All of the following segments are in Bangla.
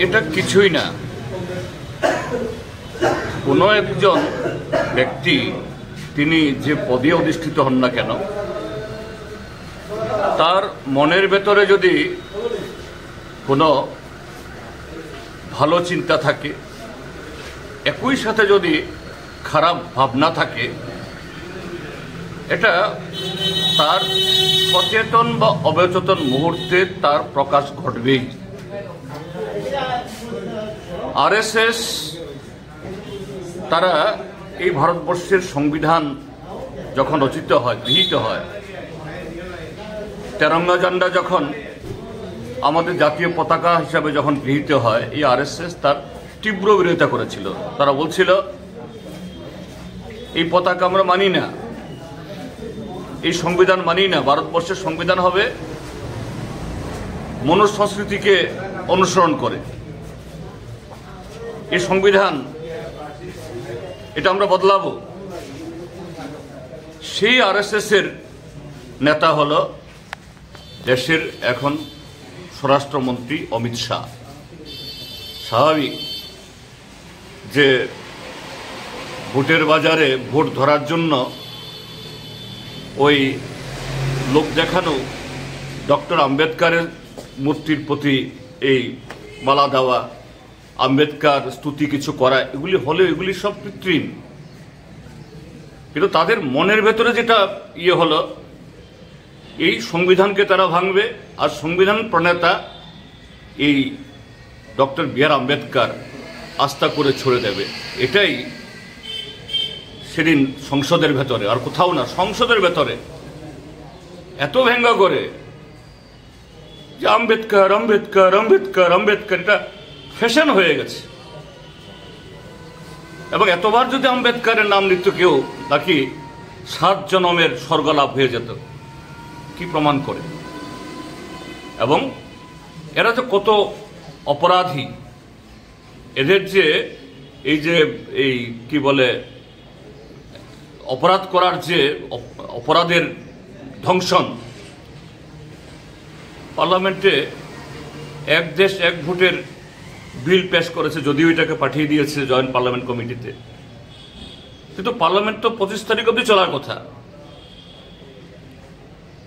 এটা কিছুই না। কোনো একজন ব্যক্তি তিনি যে পদে অধিষ্ঠিত হন না কেন, তার মনের ভেতরে যদি কোনো ভালো চিন্তা থাকে, একই সাথে যদি খারাপ ভাবনা থাকে, এটা তার সচেতন বা অবচেতন মুহূর্তে তার প্রকাশ ঘটবেই। আরএসএস তারা এই ভারতবর্ষের সংবিধান যখন রচিত হয়, গৃহীত হয়, তেরঙ্গা ঝান্ডা যখন আমাদের জাতীয় পতাকা হিসাবে যখন গৃহীত হয়, এই আরএসএস তার তীব্র বিরোধিতা করেছিল। তারা বলছিল এই পতাকা আমরা মানি না, এই সংবিধান মানি না। ভারতবর্ষের সংবিধান হবে মনুষ্য সংস্কৃতিকে অনুসরণ করে। এই সংবিধান এটা আমরা বদলাবো। সেই আরএসএস এর নেতা হলো দেশের এখন স্বরাষ্ট্রমন্ত্রী অমিত শাহ। স্বাভাবিক যে ভোটের বাজারে ভোট ধরার জন্য ওই লোক দেখানো ডক্টর আম্বেদকারের মূর্তির প্রতি এই মালা দেওয়া, আম্বেদকার স্তুতি কিছু করা, এগুলি হলে এগুলি সব কৃত্রিম। কিন্তু তাদের মনের ভেতরে যেটা হলো, এই সংবিধানকে তারা ভাঙবে, আর সংবিধান প্রণেতা এই ডক্টর বি আর আম্বেদকার আস্থা করে ছড়ে দেবে। এটাই সেদিন সংসদের ভেতরে, আর কোথাও না, সংসদের ভেতরে এত ভেঙ্গা করে যে আম্বেদকার আম্বেদকার আম্বেদকার আম্বেদকার, এটা ফ্যাশন হয়ে গেছে। এবং এতবার যদি আম্বেদকারের নাম নিত কেউ, নাকি 7 জন্মের স্বর্গলাভ হয়ে যেত। কি প্রমাণ করে? এবং এরা যে কত অপরাধী, এদের যে এই কি বলে অপরাধ করার যে অপরাধের ধ্বংসন। পার্লামেন্টে এক দেশ এক ভোটের বিল পেশ করেছে, যদিও এটাকে পাঠিয়ে দিয়েছে জয়েন্ট পার্লামেন্ট কমিটিতে, কিন্তু পার্লামেন্ট তো 25 তারিখ অবধি চলার কথা।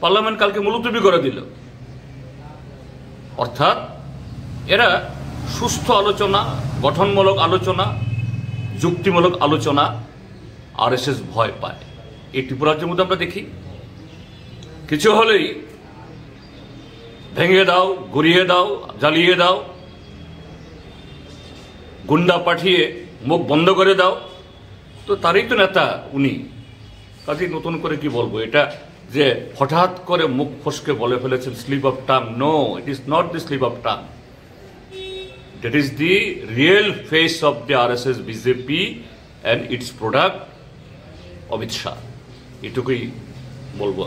পার্লামেন্ট কালকে মুলতবি করে দিল। অর্থাৎ এরা সুস্থ আলোচনা, গঠনমূলক আলোচনা, যুক্তিমূলক আলোচনা আরএসএস ভয় পায়। এই ত্রিপুরাজ্যের মধ্যে আমরা দেখি, কিছু হলেই ভেঙে দাও, গড়িয়ে দাও, জ্বালিয়ে দাও, গুন্ডা পাঠিয়ে মুখ বন্ধ করে দাও। তো তারই তো নেতা উনি। কাজেই নতুন করে কি বলবো, এটা যে হঠাৎ করে মুখ ফসকে বলে ফেলেছেন slip of tongue. No, it is not the slip of tongue, that is the real face of the RSS BJP and its product Amit Shah. এটুকুই বলবো।